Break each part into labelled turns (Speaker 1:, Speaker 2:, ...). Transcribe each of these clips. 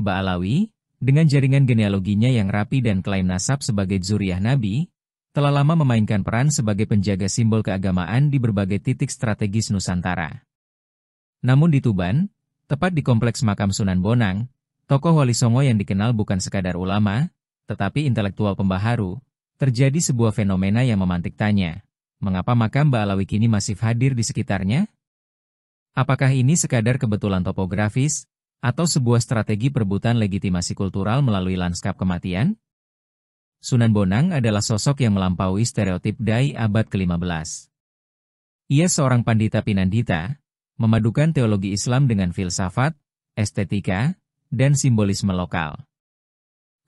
Speaker 1: Ba'alawi, dengan jaringan genealoginya yang rapi dan klaim nasab sebagai zuriyah Nabi, telah lama memainkan peran sebagai penjaga simbol keagamaan di berbagai titik strategis Nusantara. Namun di Tuban, tepat di kompleks makam Sunan Bonang, tokoh Wali Songo yang dikenal bukan sekadar ulama, tetapi intelektual pembaharu, terjadi sebuah fenomena yang memantik tanya, mengapa makam Ba'alawi kini masih hadir di sekitarnya? Apakah ini sekadar kebetulan topografis, atau sebuah strategi perebutan legitimasi kultural melalui lanskap kematian? Sunan Bonang adalah sosok yang melampaui stereotip Dai abad ke-15. Ia seorang pandita pinandita, memadukan teologi Islam dengan filsafat, estetika, dan simbolisme lokal.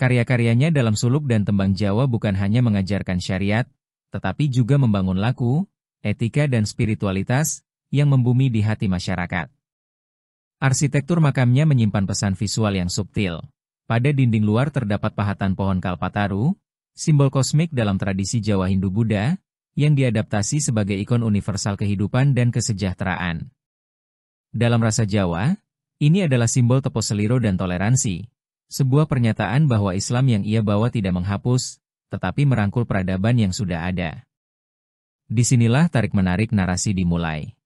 Speaker 1: Karya-karyanya dalam suluk dan tembang Jawa bukan hanya mengajarkan syariat, tetapi juga membangun laku, etika dan spiritualitas yang membumi di hati masyarakat. Arsitektur makamnya menyimpan pesan visual yang subtil. Pada dinding luar terdapat pahatan pohon kalpataru, simbol kosmik dalam tradisi Jawa Hindu-Buddha, yang diadaptasi sebagai ikon universal kehidupan dan kesejahteraan. Dalam rasa Jawa, ini adalah simbol teposeliro dan toleransi, sebuah pernyataan bahwa Islam yang ia bawa tidak menghapus, tetapi merangkul peradaban yang sudah ada. Disinilah tarik-menarik narasi dimulai.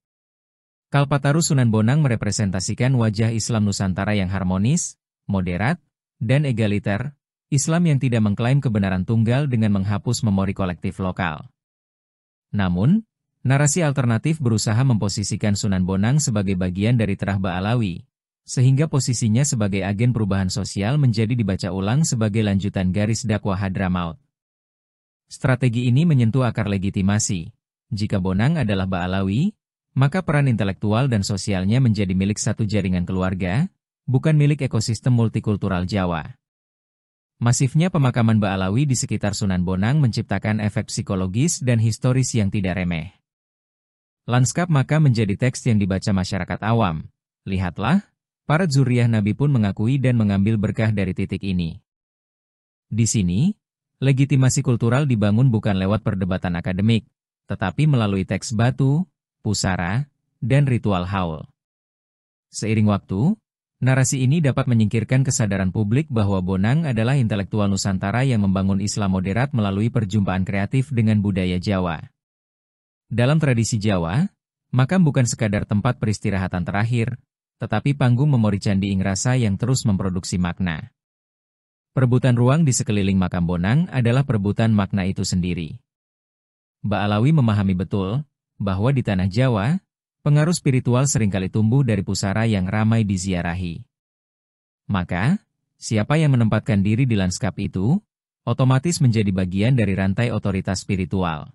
Speaker 1: Kalpataru Sunan Bonang merepresentasikan wajah Islam Nusantara yang harmonis, moderat, dan egaliter, Islam yang tidak mengklaim kebenaran tunggal dengan menghapus memori kolektif lokal. Namun, narasi alternatif berusaha memposisikan Sunan Bonang sebagai bagian dari terah Ba'alawi, sehingga posisinya sebagai agen perubahan sosial menjadi dibaca ulang sebagai lanjutan garis dakwah Hadramaut. Strategi ini menyentuh akar legitimasi. Jika Bonang adalah Ba'alawi, maka peran intelektual dan sosialnya menjadi milik satu jaringan keluarga, bukan milik ekosistem multikultural Jawa. Masifnya pemakaman Ba'alawi di sekitar Sunan Bonang menciptakan efek psikologis dan historis yang tidak remeh. Lanskap makam menjadi teks yang dibaca masyarakat awam. Lihatlah, para zuriyah Nabi pun mengakui dan mengambil berkah dari titik ini. Di sini, legitimasi kultural dibangun bukan lewat perdebatan akademik, tetapi melalui teks batu, pusara, dan ritual haul. Seiring waktu, narasi ini dapat menyingkirkan kesadaran publik bahwa Bonang adalah intelektual Nusantara yang membangun Islam moderat melalui perjumpaan kreatif dengan budaya Jawa. Dalam tradisi Jawa, makam bukan sekadar tempat peristirahatan terakhir, tetapi panggung memori Candi Ingrasa yang terus memproduksi makna. Perebutan ruang di sekeliling makam Bonang adalah perebutan makna itu sendiri. Ba'alawi memahami betul bahwa di tanah Jawa, pengaruh spiritual seringkali tumbuh dari pusara yang ramai diziarahi. Maka, siapa yang menempatkan diri di lanskap itu, otomatis menjadi bagian dari rantai otoritas spiritual.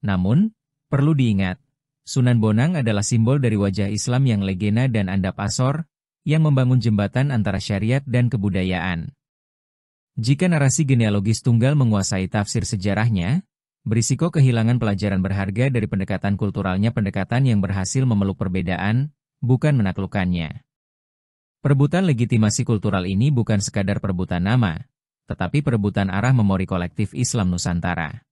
Speaker 1: Namun, perlu diingat, Sunan Bonang adalah simbol dari wajah Islam yang legena dan andap asor, yang membangun jembatan antara syariat dan kebudayaan. Jika narasi genealogis tunggal menguasai tafsir sejarahnya, berisiko kehilangan pelajaran berharga dari pendekatan kulturalnya, pendekatan yang berhasil memeluk perbedaan, bukan menaklukkannya. Perebutan legitimasi kultural ini bukan sekadar perebutan nama, tetapi perebutan arah memori kolektif Islam Nusantara.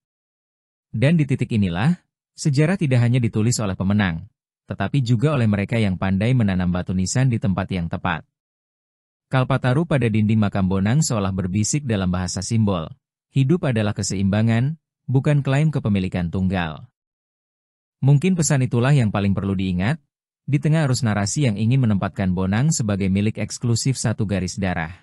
Speaker 1: Dan di titik inilah, sejarah tidak hanya ditulis oleh pemenang, tetapi juga oleh mereka yang pandai menanam batu nisan di tempat yang tepat. Kalpataru pada dinding makam Bonang seolah berbisik dalam bahasa simbol. Hidup adalah keseimbangan, bukan klaim kepemilikan tunggal. Mungkin pesan itulah yang paling perlu diingat, di tengah arus narasi yang ingin menempatkan Bonang sebagai milik eksklusif satu garis darah.